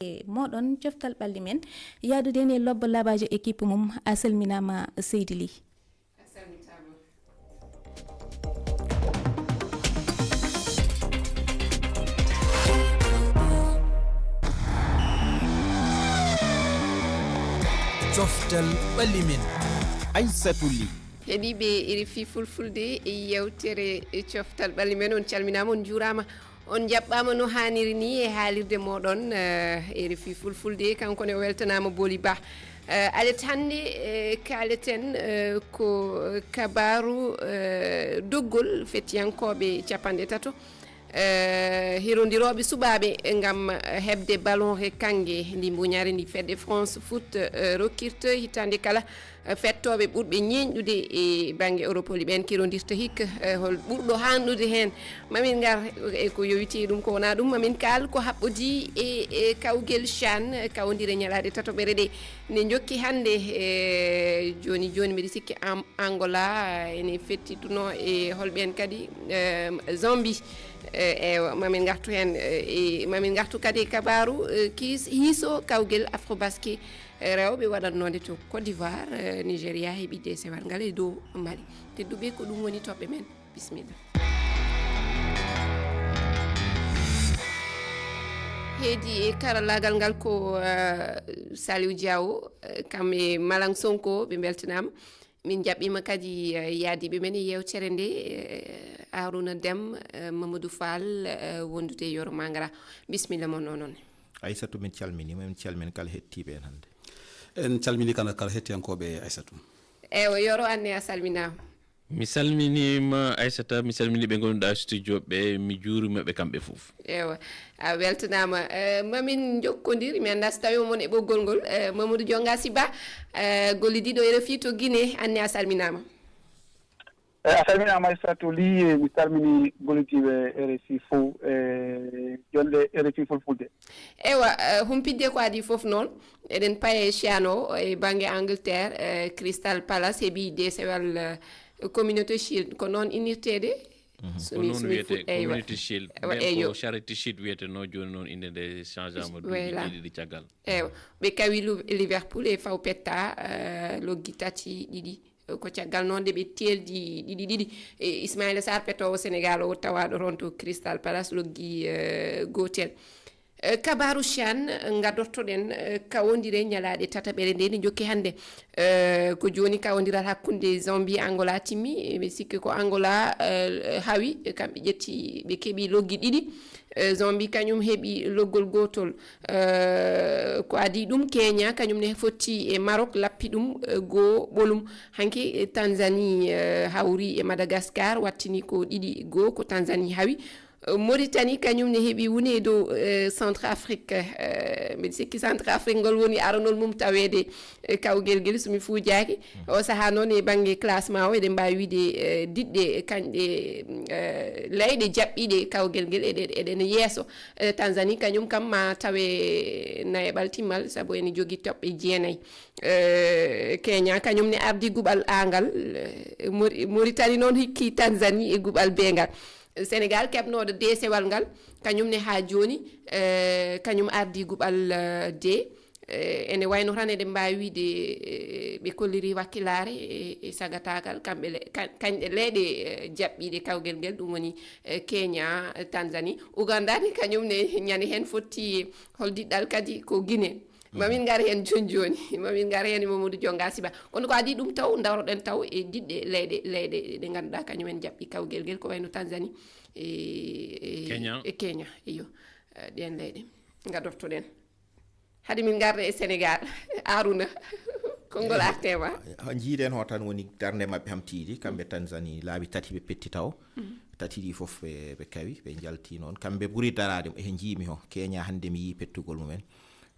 moɗon coftal ɓalli men yadude e lobbo labajo équipe mum a salminama Seydi Ly. coftal ɓalli men Aissatou Ly. heeɗiɓe RFI fulfulde yewtere coftal ɓalli men on calminama on juurama on jaɓɓama no hanniri ni e haalirde moɗon RFI fulfulde kankone o weltanama Boly Ba alet hannde kaleten ko kabaru doggol fettiyankoɓe capanɗe tato hirodiroɓe suɓaɓe gam hebde ballon he kangue ndi mbuñari ndi fedde France foot rokkirta hitande kala fettoɓe ɓurɓe ñeñɗude e banggue europoli ɓen kirodirta hikka hol ɓurɗo hanɗude hen mamin gar ko yowiti ɗum ko wona ɗum mamin kal ko haɓɓodi e kawguel CHAN kawdire ñalade tatoɓere ɗe nde jokki hande joni joni mbiɗa sikki Angola ene fettituno e holɓen kadi Zambie ewa mamin gartu hen mamin gartu kadi kabaru hiiso kawguel Afrobasket rewɓe waɗatnode to Côte d'Ivoire Nigéria heeɓi desewal ngal e dow Mali tedduɓe ko ɗum woni toɓɓe men bisimilla. heedi e karallagal ngal ko Saliou Diawo kam e Malang Sonko ɓe beltanama min jaɓɓima kadi yaadiɓe men e yewtere nde Arouna Deme Mamadou Fall wondude e Yoro Mangara bisimilla mon noon. Aissatou min calminima min calmini kala hettiɓe en hannde. En calmini kala hettiyankoɓe Aissatou. Ewa Yoro anne a salminama. mi salminima Aissata mi salmini ɓe gonɗa studio ɓe mi juurimaɓe kamɓe fof. Ewa a weltanama mamin jokkodiri mi anda so tawi omon e ɓoggol ngol Mamadou Dionga Siba gollidiɗo e RFI to Guinée anne a salminama. A salminama Aissatou Ly mi salmini gollidiɓe RFI fof jonde RFI fulfulde. Ewa humpidde ko adi fof noon eɗen paye CHAN o e banggue Angleterre Crystal Palace heeɓi desewal Community Shield ko noon innirtede ko noon wiyete Community Shield nden ko Charity Shield wiyeteno joni noon inde nde changement ɗiɗi caggal. Ewa ɓe kawi Liverpool e fawpetta loggi tati ɗiɗi ko caggal noon de ɓe teldi ɗiɗi Ismaïla Sarr petowo Sénégal o tawaɗo toon to Crystal Palace loggi gotel. Kabaru CHAN gadortoɗen kawodire ñalaɗe tataɓere nde ne jokki hande ko joni kawodiral hakkude Zambie Angola timmi ɓe sikki ko Angola hawi kamɓe ƴetti ɓe keeɓi loggi ɗiɗi Zambie kañum heeɓi loggol gotol ko adi ɗum Kenya kañum ne fotti e Maroc lappi ɗum go ɓolum hanki Tanzanie hawri e Madagascar wattini ko ɗiɗi go ko Tanzanie hawi Mauritanie kañum ne heeɓi woni e dow Centrafrique mbiɗa sikki Centrafrique ngol woni aranol mum tawede kawguel guel somi fuujaki o saaha noon e banggue classement o eɗen mbawi wiide diɗɗe kanƴe leyɗe jaɓɓiɗe kawguel guel eɗen yeeso Tanzanie kañum kam ma tawe nayaɓal timmal saabu ene jogui toɓɓe 9 Kenya kañum ne ardi guɓal A ngal Mauritanie noon hikki Tanzanie e guɓal B ngal Sénégal keɓnoɗo desewal ngal kañum ne ha joni kañum ardi guɓal D ene wayno tan eɗen mbawi wiide ɓe kolliri wakkilare e sagatagal kamɓe kañƴe leyɗe jaɓɓiɗe kawguel nguel ɗum woni Kenya Tanzanie Ouganda ni kañum ne ñani hen fotti hol diɗɗal kadi ko Guinée mamin gar hen joni mamin gar hen Mamadou Dionga Siba kono ko adi ɗum taw dawroɗen taw e diɗɗe leyɗe ɗe ganduɗa kañumen jaɓɓi kawguel nguel ko wayno Tanzanie e Kenya iyo ɗen leyɗe gadortoɗen hade min garde e Sénégal Arouna konngol artema jiiɗen ho tan woni darde mabɓe hamtiidi kamɓe Tanzanie laabi tati ɓe petti taw tati ɗi fof ɓe kawi ɓe jalti noon kamɓe ɓuuri darade e jiimi ho Kenya hande mi yi pettugol mumen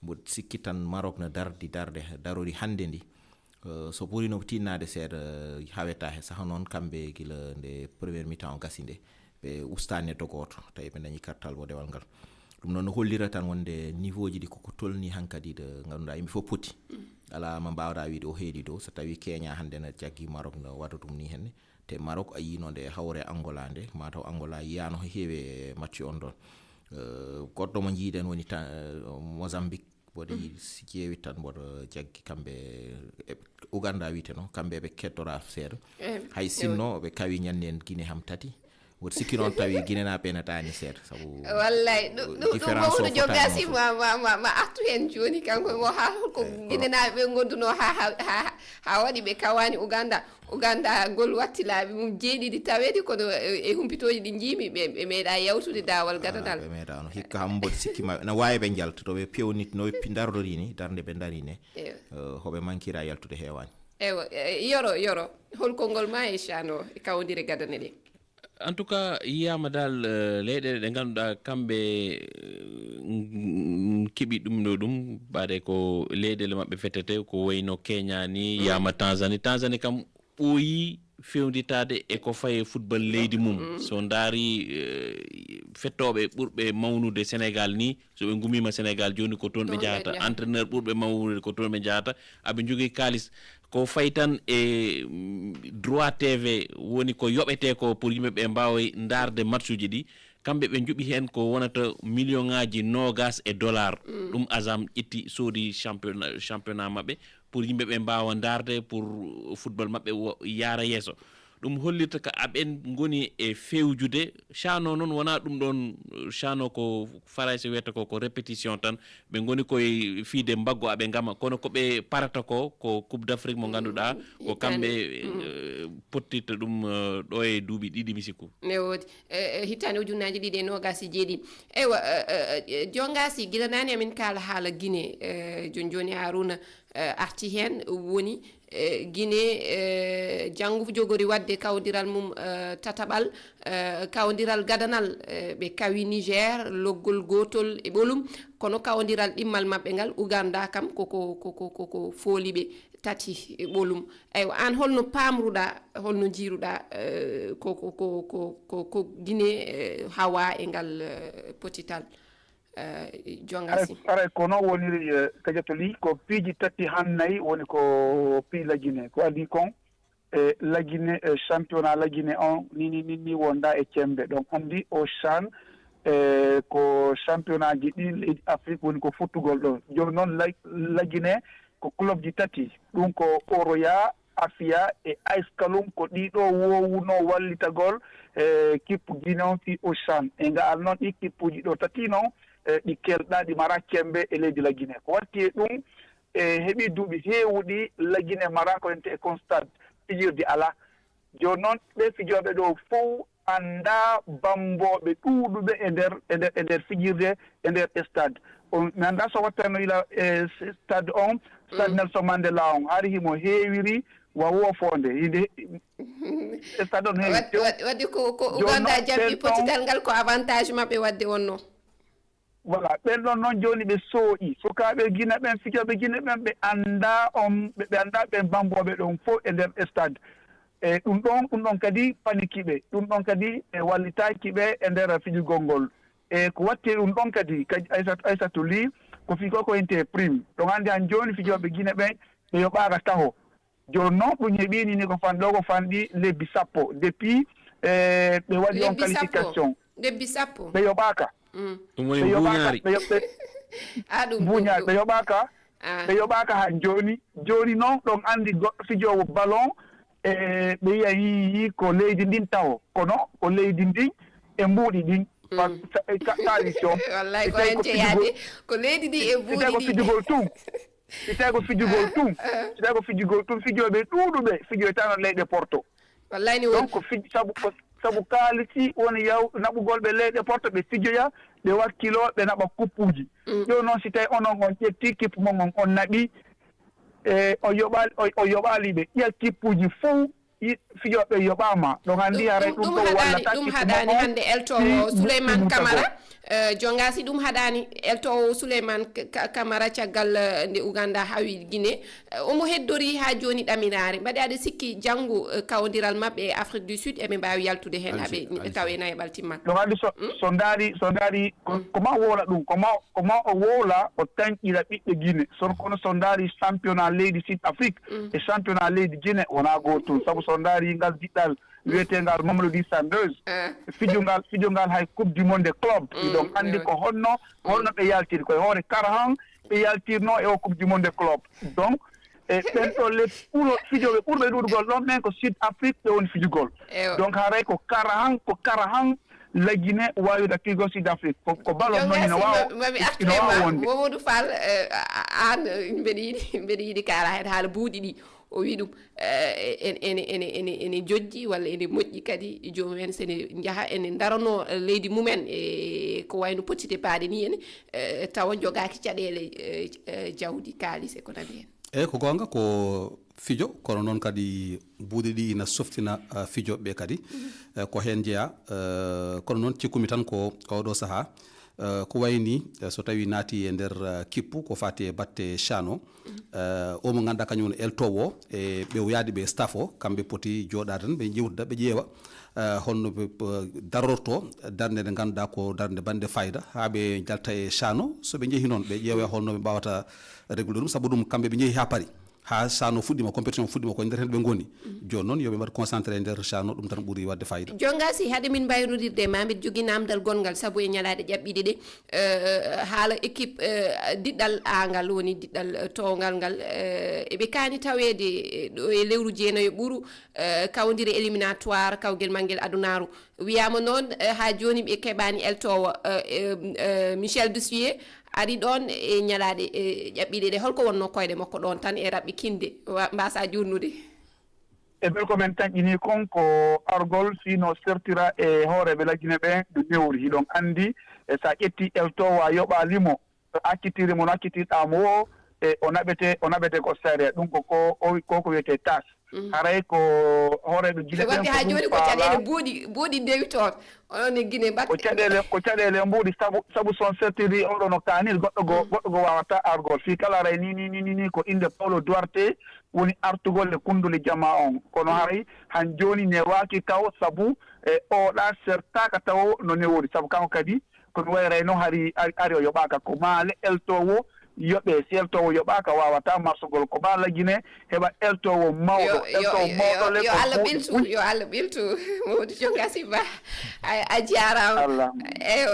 mboɗo sikki tan Maroc no darori hande ndi so ɓuri no tinnade seeɗa haweta he saha noon kamɓe gila nde premier mi-temps gasi nde ɓe ustani dogoto tawi ɓe dañi kartal bo dewal ngal ɗum noon no hollira tan wonde niveau ji ɗi koko tolni hankadi de ganduɗa yimɓe fof poti ala ma mbawɗa wiide o heedi dow so tawi Kenya hande ne jaggi Maroc no waɗa ɗum ni henne te Maroc a yino nde hawre Angola nde mataw Angola yiyano heewi match on ɗon goɗɗo mo jiiɗen woni Mozambique boɗe si ƴeewi tan mboɗo jaggi kamɓe Uganda wiyete noon kamɓe ɓe kettora seeɗa hay sinno ɓe kawi ñande en Guinée ham tati woto sikki noon tawi guinénaɓe ene taani seeɗa sabu wallay ɗum mawɗo jogasi ma artu hen joni kanko mo ha holko guinénaɓe gonduno ha waɗi ɓe kawani Uganda ngol watti laaɓi mum jeeɗiɗi tawede kono e humpitoji ɗi jiimi ɓe meeɗa yawtude dawal gadadal ɓe meeɗano hikka ham mboɗo sikki ma no wawi ɓe jalta to ɓe pewnit no dardori ni darde ɓe dari ne hoɓe mankira yaltude heewani ewa yoro holko ngol ma e chano e kawodire gadane ɗe en tout cas yiyama dal leyɗele ɗe ngannduɗa kamɓe keeɓi ɗum ɗo ɗum ɓaade ko leyɗele maɓɓe fetete ko wayno Kenya ni yiyama Tanzanie kam ɓooyi fewnditade e ko faye football leydi mum so ndaari fettoɓe ɓurɓe mawnude Sénégal ni so ɓe gumima Sénégal joni ko toon ɓe jahata entraîneur ɓurɓe mawnude ko toon ɓe jahata aɓe jogui kalis ko fayi tan e droit TV woni ko yoɓete ko pour yimɓeɓe mbawa darde match uji ɗi kamɓe ɓe juɓi hen ko wonata million ngaji $90 ɗum Azam ƴetti soodi championnat maɓɓe pour yimɓeɓe mbawa darde pour football maɓɓe yaara yeeso ɗum hollirta ka aɓen goni e fewjude chano noon wona ɗum ɗon chano ko Faranse wiyata ko répétition tan ɓe goni koye fiide mbaggo aɓe gama kono koɓe parata ko coupe d'Afrique mo ganduɗa ko kamɓe pottirta ɗum ɗo e duuɓi ɗiɗi mi sikku ne wodi hittande ujunnaji ɗiɗi e nogasi jeeɗiɗi eywa jongasi gila nani amin kala haala Guinée joni Harouna arti hen woni Guinée janggo jogori wadde kawdiral mum tataɓal kawdiral gadanal ɓe kawi Niger loggol gotol e ɓolum kono kawdiral ɗimmal maɓɓe ngal Uganda kam koko fooliɓe tati e ɓolum eywa an holno pamruɗa holno jiiruɗa ko Guinée hawa e ngal potital jongasi aray ko noon woniri kadiatoli ko piiji tati hannayi woni ko pays la Guinée ko adi kon la Guinée championnat la Guinée on ni wonda e cembe donc andi o CHAN ko championnat ji ɗi leydi Afrique woni ko futtugol ɗo joni noon la Guinée ko club ji tati ɗum ko Oroya Afia e AS Kalum ko ɗiɗo wowuno wallitagol kippu Guinée on fi o CHAN e ngal noon ɗi kippuji ɗo tati noon ɗi kelɗa ɗi mara kembe e leydi la Guinée ko watti e ɗum heeɓi duuɓi heewuɗi la Guinée mara ko ente e constat fijirde ala joni noon ɓe fijoɓe ɗo fof anda bamboɓe ɗuuɗuɓe e nder fijirde e nder stade on mi anda so wattano ila stade on stade Nelson Mandela on hari himo heewiri wawofonde inde stade on wadde ko Uganda jaɓɓi potital ngal ko avantage maɓɓe wadde wonno voilà ɓen ɗon noon joni ɓe sooƴi sukaɓe Guinée ɓen fijoɓe Guinée ɓen ɓe anda ɓe anda ɓen bamboɓe ɗon fof e nder stade e ɗum ɗon kadi panikiɓe ɗum ɗon kadi ɓe wallitakiɓe e nder fijugol ngol e ko watti ɗum ɗon kadi Aissatou Ly ko fi ko inte prime ɗon andi han joni fijoɓe Guinée ɓen ɓe yoɓaka taho joni noon ɗum heeɓini ni ko fanɗi lebbi sappo depuis ɓe waɗi on qualification lebbi sappo ɓe yoɓaka ɗum woni buñaari buñaari ɓe yoɓaka han joni noon ɗon andi goɗɗo fijowo ballon ɓe yiya yi ko leydi ndin tawo kono ko leydi ndin e mbuuɗi ɗin tradition wallahi ko en jeeyade ko leydi ndi e mbuuɗi ɗi fijugol tum itawi ko fijugol tum fijoɓe ɗuuɗuɓe fijoy tan on leyɗe Porto wallahi ni donc sabu kaalisi woni naɓugol ɓe leyɗe Porto ɓe fijoya ɓe wakkilo ɓe naɓa kuppuji ɗo noon si tawi onon on ƴetti kippu mon on naɓi o yoɓaliɓe ƴel kippuji fof fijoɓe yoɓama ɗon andi haray ɗum ɗo wallata ɗum haɗani hande eltowo Souleymane Camara jongasi ɗum haɗani eltowo Souleymane Camara caggal nde Uganda hawi Guinée omo heddori ha joni ɗaminare mbaɗi aɗa sikki janggo kawdiral mabɓe e Afrique du Sud eɓe mbawi yaltude hen haɓe taw ena e ɓaltimman ɗon andi so daari koma wola ɗum koma o wola o tañƴira ɓiɓɓe Guinée kono so daari championnat leydi Sud Afrique e championnat leydi Guinée wona gotum saabu so ndaari ngal diɗɗal wiyetengal Mamelodi Sundowns fijongal hay coupe du monde club donc andi ko holno ɓe yaltiri koye hoore Karahan ɓe yaltirno e o coupe du monde club donc ɓen ɗo le fijoɓe ɓurɓe ɗuɗugol ɗon ɓen ko Sud Afrique ɓe woni fijugol donc haray ko Karahan lagine wawida figo Sud Afrique ko ballon noon ina wawa wonde Mamadou Fall an mbeɗa yiɗi kala hen haala buuɗi ɗi o wi ɗum ene jojji walla ene moƴƴi kadi jomumen sene jaaha ene darano leydi mumen e ko wayno potite paade ni ene tawa jogaki caɗele jawdi kaalis e ko nandi hen eyyi ko gonga ko fijo kono noon kadi buuɗe ɗi ina softina fijoɓe ɓe kadi ko hen jeeya kono noon cikkumi tan ko oɗo saaha ko wayni so tawi naati e nder kippu ko fati e batte chano o mo ganduɗa kañum woni eltowo e ɓewyade ɓe staff o kamɓe poti joɗade tan ɓe jewtida ɓe ƴeewa holno ɓe darorto darde nde ganduɗa ko darde bande fayida ha ɓe jalta e chano soɓe jeehi noon ɓe ƴeewa holno ɓe mbawata réglude ɗum saabu ɗum kamɓe ɓe jeehi ha paari ha chano fuɗɗima compétition fuɗɗima ko nder hen ɓe goni joni noon yoɓe mbaɗ concentré nder chano ɗum tan ɓuuri wadde fayida jonga si haade min mbaynodirde ma mbiɗa jogui namdal gongal saabu e ñalade ƴaɓɓiɗe ɗe haala équipe diɗɗal angal woni diɗɗal towgal ngal eɓe kaani tawede ɗo e lewru jeenayo ɓuuru kawdire éliminatoire kawguel manguel adunaru wiyama noon ha joni ɓe keɓani eltowo Michel Dussuyer ari ɗon e ñalade ƴaɓɓiɗe ɗe holko wonno koyɗe makko ɗon tan e raɓɓe kinde mbasa jurnude e ɓen komin taƴƴini kon ko argol fino sertira e hooreɓe lagine ɓen ɗo newri hiɗon andi sa ƴetti eltowo a yoɓa limo accitiri mo no accitiɗamo o e o naɓete ko sere ɗum ko wiyete tas haray ko hooreɓe guile ɓen ha joni ko caɗele buuɗi ndewi toon onon e guine mbaɗ ko caɗele mbuuɗi saabu son sertiri oɗo no kanil goɗɗo go wawata argol fi kala ray ni ko inde Paulo Duarte woni artugol e kundule jama on kono haray han joni ne waki kaw saabu oɗa sertaka taw no newori saabu kanko kadi kono wayrayno ari o yoɓaka ko maale eltowo yoɓe si eltowo yoɓaka wawata marsugol ko ba lagine heɓa eltowo mawɗo yo Allah ɓiltu Mamadou Diongasi Ba a jarama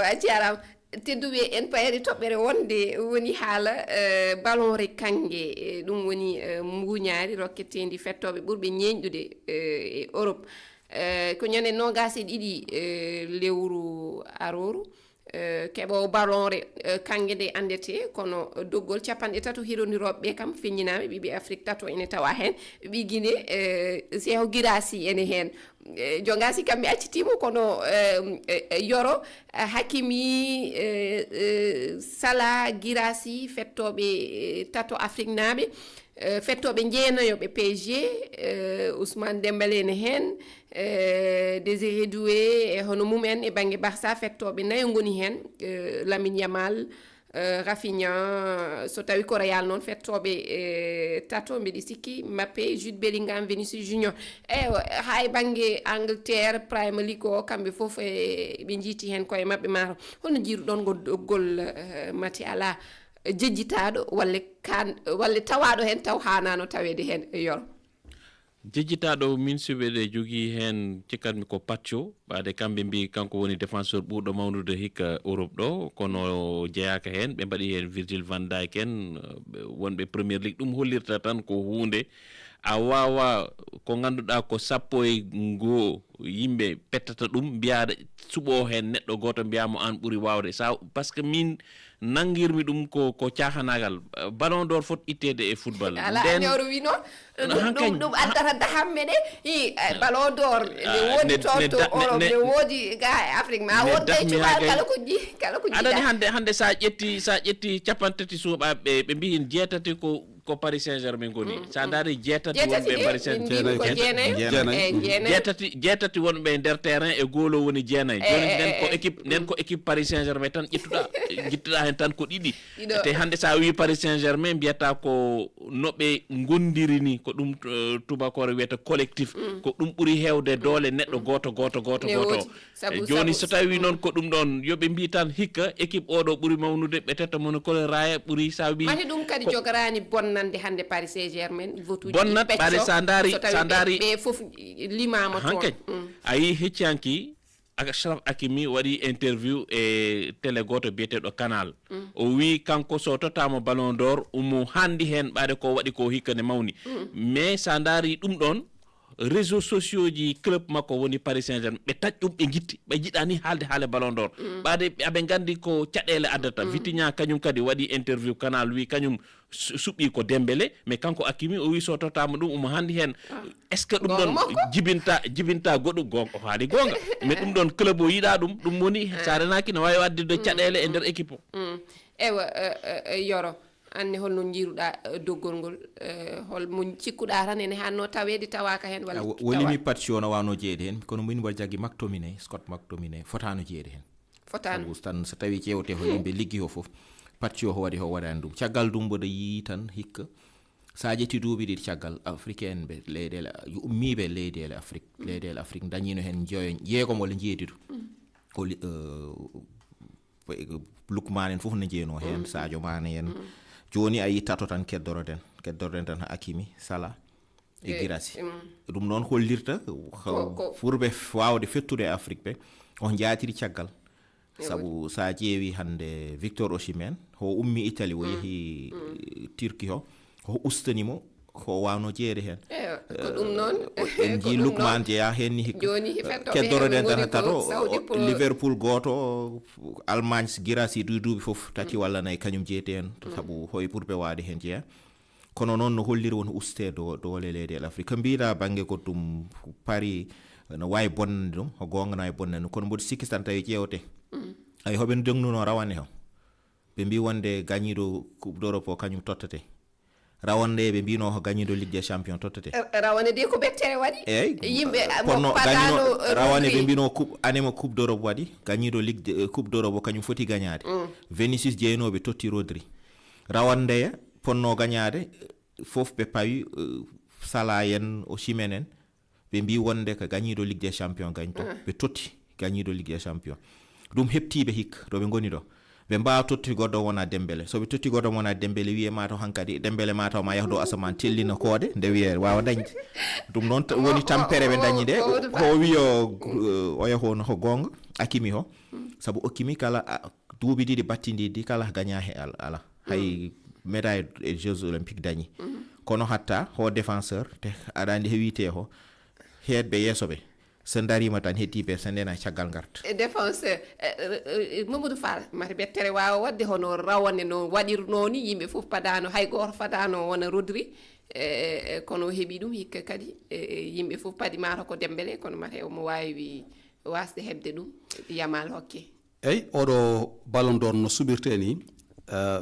a jarama tedduɓe en payari toɓɓere wonde woni haala ballon kangue ɗum woni mbuñaari rokketendi fettoɓe ɓurɓe ñeñƴude e Europe ko ñande nogase ɗiɗi lewru aroru keɓowo ballonre kangue nde andete kono doggol capanɗe tato hirodiroɓe kam feññinama ɓiɓe Afrique tato ene tawa hen ɓi Guinée Seho Guirassy ene hen jongasi kamɓe accitimo kono Yoro Hakimi Salah Guirassy fettoɓe tato Afrique naaɓe fettoɓe jeenayoɓe PSG Ousmane Dembélé ne hen Désiré Doué e hono mumen e banggue Barça fettoɓe nayo goni hen Lamine Yamal Rafinha so tawi ko Real noon fettoɓe tato mbiɗi sikki Mbappé Jude Bellingham Vinicius Junior ha e banggue Angleterre Premier League o kamɓe foof ɓe jiiti hen koye mabɓe maaro holno jiiruɗon go doggol mati ala jejjitaɗo walla tawaɗo hen taw hanano tawede hen Yoro jejjitaɗo min suɓeɗe jogui hen cikkatmi ko Pacho ɓade kamɓe mbi kanko woni défenseur ɓurɗo mawnude hikka Europe ɗo kono jeeyaka hen ɓe mbaɗi hen Virgil van Dijk en wonɓe Premier League ɗum hollirta tan ko hunde a wawa ko ganduɗa ko 15 yimɓe pettata ɗum mbiyaɗa suɓo hen neɗɗo goto mbiyamo an ɓuuri wawde sa par ce que min nangirmi ɗum ko cahanagal ballon d'or fot ittede e football ala newro wi noon ɗum addata dahamme ɗe i ballon d'or ne woodi toon to Europe ne woodi ga e Afrique ma wonde cuɓal kala ko aɗani hande sa ƴetti capantati suuɓaɓe ɓe mbi jeetati ko Paris Saint-Germain goni sa daari jeetati wonɓe Paris Saint-Germain jeetati wonɓe nder terrain e goolo woni jeenayyi joni nden ko équipe Paris Saint-Germain tan ƴettuɗa hen tan ko ɗiɗi te hande sa wi Paris Saint-Germain mbiyata ko noɓe gondiri ni ko ɗum tubakore wiyata collectif ko ɗum ɓuuri hewde doole neɗɗo goto joni so tawi noon ko ɗum ɗon yoɓe mbi tan hikka équipe oɗo ɓuuri mawnude ɓe tetta mono kole raya ɓuuri sa wi mati ɗum kadi jogorani bonna bonnande hande Paris Saint-Germain votuji bonnat ɓaade sa ndaari ɓe fof limama toon ayi heccanki Achraf Hakimi waɗi interview e télé goto biyeteɗo Canal o wi kanko so totama ballon d'or umo handi hen ɓaade ko waɗi ko hikka ne mawni mais sa ndaari ɗum ɗon réseaux sociaux ji club makko woni Paris Saint-Germain ɓe taƴ ɗum ɓe gitti ɓe jiɗani haale ballon d'or ɓaade aɓe gandi ko caɗele addata Vitinha kañum kadi waɗi interview Canal wi kañum suɓɓi ko Dembélé mais kanko Hakimi o wi so totama ɗum omo handi hen est ce que ɗum ɗon jibinta goɗɗo gonga haali gonga mais ɗum ɗon club o yiɗa ɗum woni sa renaki ne wawi waddide caɗele e nder équipe o ewa Yoro anne holno jiiruɗa doggol ngol holmo cikkuɗa tan ene hanno tawede tawaka hen walla wolimi patio no wano jeeyde hen kono min mbaɗa jaggi McTominay Scott McTominay fotano jeeyde hen fotano tan so tawi ƴewte ho yimɓe liggi ho foof patio ho waɗi ho waɗani ɗum caggal ɗum mboɗo yii tan hikka sa ƴetti duuɓi ɗiɗi caggal africaine ɓe leyɗele ummiɓe leyɗele afrique dañino hen jeegom walla jeediɗo Lukman en fof ne jeeno hen Sadio Mané en joni a yi tato tan keddoroɗen tan Hakimi Salah e Guirassy ɗum noon hollirta furɓe wawde fettude e Afrique ɓe on jaatiri caggal sabu sa ƴeewi hande Victor Osimhen ho ummi Italie o yeehi Turquie ho ustanimo ko wawno jeere hen ko ɗum noon en ji Lukman jeeya hen ni keddoroɗen tan tato Liverpool goto Allemagne Guirassy duuɓi foof tati walla nayyi kañum jeeyte hen sabu hoye ɓurɓe waade hen jeeya kono noon no holliri won uste doole leydi Afrique ko mbiɗa banggue ko ɗum Paris no wawi bonnande ɗum ho gonga no wawi bonnande ɗum kono mboɗo sikki tan tawi ƴewte ay hoɓe degnuno rawane ho ɓe mbi wonde gañiɗo coupe d'Europe o kañum tottate rawane ɓe mbino ko gañiɗo Ligue des Champions tottate rawane de ko ɓettere waɗi yimɓe ponno gañino rawane ɓe mbino anema coupe d'Europe waɗi gañiɗo Ligue coupe d'Europe o kañum foti gañade Vinicius jeynoɓe totti Rodri rawane ndeya ponno gañade fof ɓe pawi Salah en Osimhen en ɓe mbi wonde ko gañiɗo Ligue des Champions gañto ɓe totti gañiɗo Ligue des Champions ɗum heptiɓe hikka ɗo ɓe goni ɗo ɓe mbawa totti goɗɗo wona Dembélé soɓe totti goɗɗo wona Dembélé wiye mataw hankadi Dembélé mataw ma yahdo asaman tellina koode nde wiye wawa dañde ɗum noon woni tampere ɓe dañi nde ho wiyo o yahono ko gonga Hakimi ho saabu Hakimi kala duuɓi ɗiɗi battididi kala gaña he ala hay médaille e Jeux olympiques dañi kono hatta ho défenseur te aɗa andi he wiite ho heedɓe yeesoɓe so darima tan heddiɓe so ndena caggal garta défenseur Mamadou Fall mata ɓettere wawa wadde hono rawane no waɗirno ni yimɓe fof padano hay goto fadano wona Rodri kono heeɓi ɗum hikka kadi yimɓe fof paadi mata ko Dembélé kono mata omo wawi wasde hebde ɗum Yamal hokke eyyi oɗo ballon d'or no suɓirte ni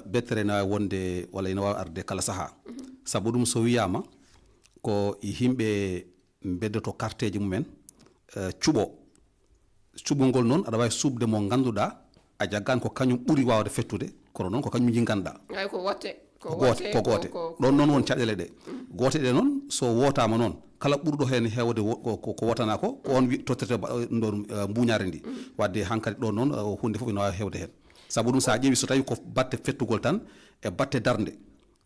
bettere na wonde walla ina wawi arde kala saaha saabu ɗum so wiyama ko yimɓe beddoto carteji mumen cuɓolngol noon aɗa wawi suɓde mo ganduɗa a jaggani ko kañum ɓuuri wawde fettude kono noon ko kañum jingganɗa ko goote ɗon noon won caɗele ɗe goote ɗe noon so wotama noon kala ɓurɗo hen hewde ko wotana ko on tottete ɗon mbuñare ndi wadde hankkadi ɗon noon hunde fof ina wawi hewde hen saabu ɗum sa ƴeewi so tawi ko batte fettugol tan e batte darde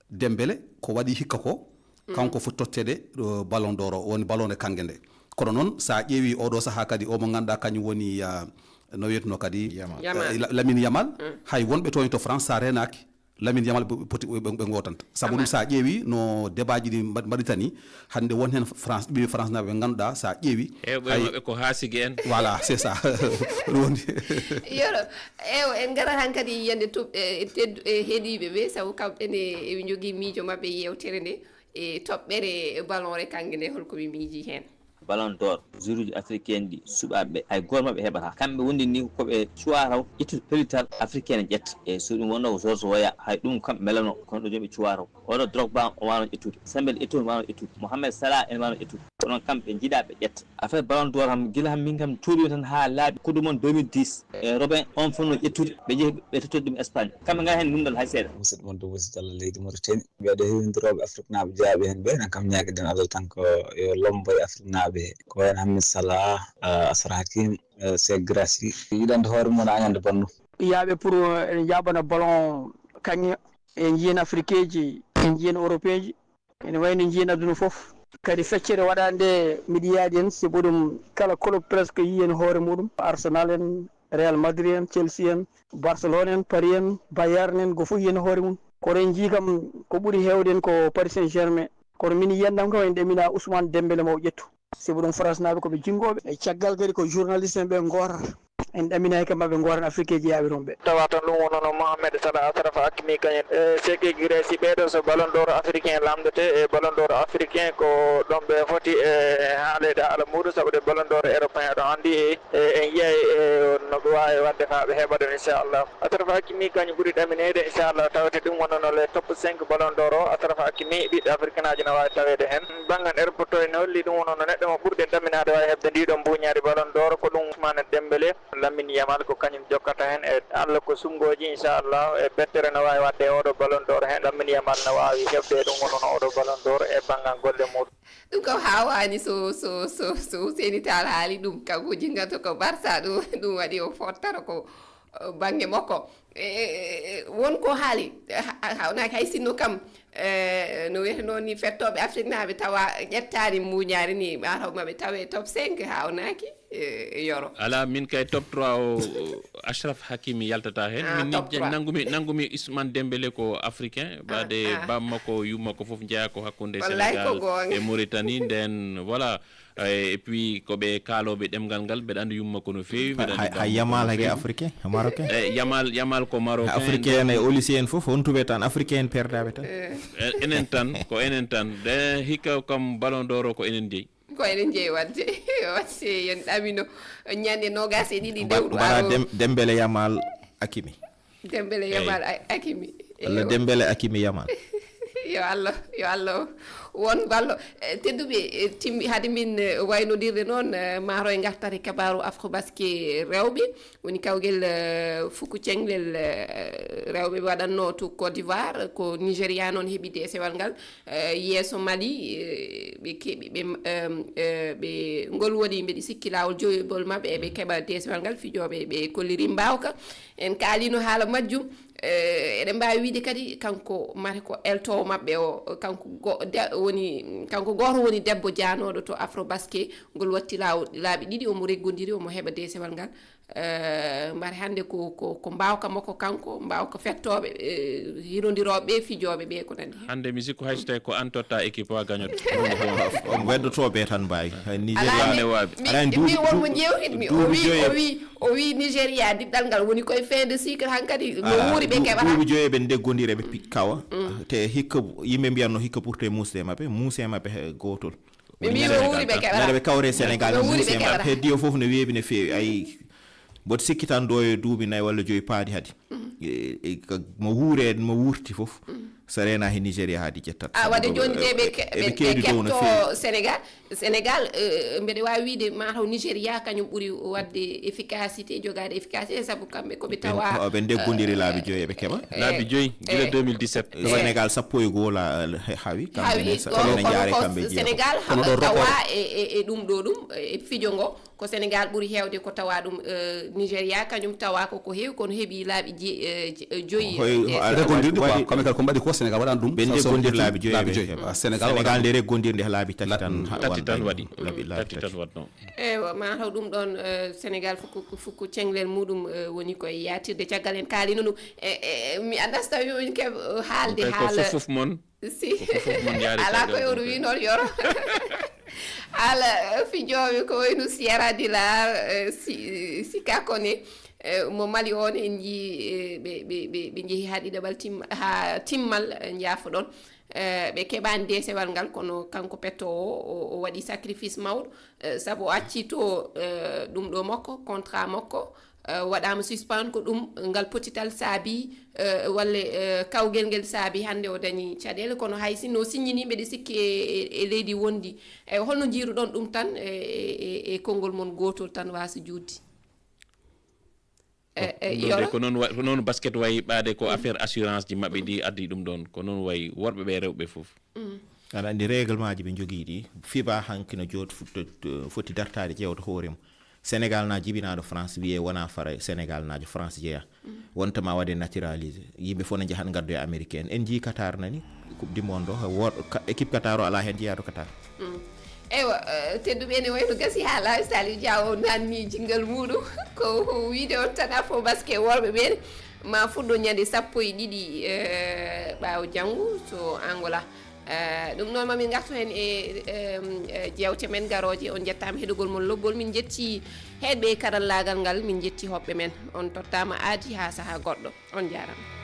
Dembélé ko waɗi hikka ko kanko foti tottede ballon d'or o woni ballon e kangue nde kono noon sa ƴeewi oɗo saaha kadi omo ganduɗa kañum woni no wiyeteno kadi Lamine Yamal hay wonɓe toon to France sa renaki Lamine Yamal poti ɓe gotanta saabu ɗum sa ƴeewi no débat ji ɗi mbaɗitani hande won hen France ɓiɓe France naɓe ɓe ganduɗa sa ƴeewi maɓɓe ko haasigi en voilà c'est ça ɗum woni yoro en garat han kadi yiyande toɓɓe heeɗiɓe ɓe saabu kamɓene eɓe jogui miijo mabɓe yewtere nde e toɓɓere ballon re kangue nde holkoɓe miiji hen ballon d'or jour uji africaine ɗi suɓaɓeɓe hay goto mabɓe heɓata kamɓe wondi ni koɓe cuwaraw ƴettude pellital africaine ƴetta e so ɗum wonno ko George Weah hay ɗum kamɓe melano kono ɗo jooɓe cuwaraw oɗo Drogba o wano ƴettude Samuel Eto'o wano ƴettude Mohamed Salah en wano ƴettude kono kamɓe jiiɗaɓe ƴetta affaire ballon d'or kam guila ham min kam cuuɗimi tan ha laaɓi coupe du monde 2010 e Robin on fonno ƴettude ɓe jeehi ɓe tottode ɗum Espagne kamɓe ga hen numdal hay seeɗa musidɗo mon dow wosi Diallo leydi Mauritanie mbiyaɗo hewindoroɓe Afrique naaɓe jaaɓe hen ɓe nan kam ñaguiɗen Allah tan ko yo lombo e Afrique naaɓe ko wayno Hamid Salah Asra Hakim Cheikh Guirassy yiɗande hoore mum añande bonno yaaɓe pour ene jaɓana ballon kañum e jiyen afrique ji en jiyen européen ji ene wayno jiyen aduna fof kadi feccere waɗande miɗiyaji en si ɓuɗum kala club presque yiyen hoore muɗum Arsenal en Real Madrid en Chelsea en Barcelone en Paris en Bayern en go fof yiyen hoore mum kono en jii kam ko ɓuri hewden ko Paris Saint-Germain kono min yiyandam kam en ɗemina Ousmane Dembélé mo ƴettu si ɓuɗum France naɓe koɓe jingoɓe e caggal kadi ko journaliste en ɓe gorata en ɗaminaki kam maɓe goran afrique ji yaaɓe toon ɓe tawa tan ɗum wonono Mohamed Salah Achraf Hakimi kañen seki Grèce ɓeɗo so ballon d'or africain lamdete e ballon d'or africain ko ɗon ɓe foti haalede haala muɗum saabu de ballon d'or européen ɗo andi en yiyay no ɓe wawi wadde fa ɓe heɓa ɗum inchallah Achraf Hakimi kañum ɓuuri ɗaminede inchallah tawete ɗum wonono le top 5 ballon d'or o Achraf Hakimi ɓiɗɗo africain aji no wawi tawede hen banggan airport ne holli ɗum wonono neɗɗo mo ɓurɗen ɗaminade wawi heɓde ndiɗon buñaari ballon d'or ko ɗum Ousmane Dembélé Lamine Yamal ko kañum jokkata hen e Allah ko sungoji inchallah e bettere no wawi wadde oɗo ballon d'or hen Lamine Yamal no wawi heɓde ɗum wonono oɗo ballon d'or e banggal golle muɗum ɗum kam hawani so Ouseyni Tall haali ɗum kanko jinganto ko Barça ɗum waɗi o fottata ko banggue makko wonko haali hawnaki hay sinno kam no wiyete noon ni fettoɓe Afrique naɓe tawa ƴettani muñari ni mataw maɓe tawe top 5 hawnaki yoro ala min kay top 3 o Achraf Hakimi yaltata hen min nangumi Ousmane Dembélé ko africain ɓade bamma ko yumma ko foof jeeya ko hakkude Sénégal e Mauritanie nden voilà et puis ko ɓe kaaloɓe ɗemgal ngal mbeɗa andi yumma ko no fewi hay Yamal hage africain marocain Yamal ko marocain africain e olisi en fof hontuɓe tan africain en perdaɓe tan enen tan de hikka kam ballon d'or ko enen jeeyi ko enen jeeyi wadde yen ɗamino ñande nogas e ɗiɗi dewɗu bara Dembélé Yamal Hakimi Dembélé Yamal Hakimi walla Dembélé Hakimi Yamal yo Allah won ballo tedduɓe timmi hade min waynodirde noon maro e gartare kabaru Afrobasket rewɓe woni kawguel Fuku Cenglel rewɓe waɗanno to Côte d'Ivoire ko Nigéria noon heeɓi desewal ngal yeeso Mali ɓe keeɓi ɓe ngol woni mbeɗi sikki lawol joyobol mabɓe eɓe keeɓa desewal ngal fijoɓe ɓe kolliri mbawka en kaalino haala majjum eɗen mbawi wiide kadi kanko mate ko eltowo mabɓe o kanko goto woni debbo janoɗo to Afrobasket ngol watti laaɓi ɗiɗi omo reggodiri omo heɓa desewal ngal mbare hande ko mbawka makko kanko mbawka fettoɓe hirodiroɓe fijoɓe ɓe ko nandi hande mi sikku hayso tawi ko an totta équipe wa gañoɗo weddotoɓe tan mbawi Nigéria ne waɓi mi wonmo jewtitmi o wi Nigéria diɗɗal ngal woni koye fin de cycle hankkadi no wuuri ɓe keɓata duuɓi joyi eɓe deggodiri eɓe kawa te hikka yimɓe mbiyanno hikka ɓurte muusde mabɓe gotol ɓe mbi no wuuri ɓe keɓata ɓe kawre Sénégal muusde mabɓe heddi o foof no weeɓi no feewi ayi mboɗo sikki tan ɗo e duuɓi 4 walla 5 paadi hadi mo wuure mo wurti fof so rena he Nigéria haadi jettata wadde joni de ɓe ketto Sénégal mbeɗa wawi wiide mataw Nigéria kañum ɓuuri wadde efficacité jogade efficacité saabu kamɓe koɓe tawa ɓe deggodiri laabi 5 eɓe keeɓa laabi 5 gila 2017 Sénégal 11 haawi kamɓe jaare kamɓe Sénégal tawa e ɗum ɗo ɗum e fijo ngo ko Sénégal ɓuuri hewde ko tawa ɗum Nigéria kañum tawa koko heewi kono heeɓi laaɓi 5 reggondirɗi quoi comme kal ko mbaɗi ko Sénégal waɗan ɗum ɓe deggondir laabi 5 Sénégal nde reggondirde laabi tati tan waɗi tati tan waɗno ewa mataw ɗum ɗon Sénégal Fuku Cenglel muɗum woni koye yatirde caggal en kaalino ɗum mi andas tawi woni keɓ haalde haala fof mon si ala koye oɗo wi noon yoro haala fijoɓe ko wayno Sierra Dilar Sika Kone mo Mali on en jii ɓe jeehi ha ɗiɗaɓal timmal jaafo ɗon ɓe keɓani desewal ngal kono kanko pettowo o waɗi sacrifice mawɗo saabu o acci to ɗum ɗo makko contrat makko waɗama suspend ko ɗum ngal potital saabi walla kawgel ngel saabi hande o dañi caɗele kono hay sinno signini mbeɗe sikki e leydi wondi holno jiiruɗon ɗum tan e konngol mon gotol tan wasa juutde ko noon basket wayi ɓaade ko affaire assurance ji maɓɓe ɗi addi ɗum ɗon ko noon wayi worɓe ɓe rewɓe fof aɗa andi règlement ji ɓe jogii ɗi FIBA hanki no jooɗi foti dartade ƴewta hoore mum sénégal na jibinaɗo france wiye wona fara sénégal najo france jeeya wontama waɗe naturalisé yimɓe fof ne jahat gaddo e américaine en jii qatar nani coupe du monde o équipe qatar o ala hen jeeyaɗo qatar eywa tedduɓe ene wayno gasi ha laawi sali diawo nanni jingal muɗum ko wiide on tan afo basket worɓe ɓene ma fuɗɗo ñande 12 ɓaawo janngo to Angola ɗum noon mamin gartu hen e jewte men garoje on jettama heɗugol mon loggol min jetti heɗɓe karallagal ngal min jetti hoɓɓe men on tottama aadi ha saaha goɗɗo on jarama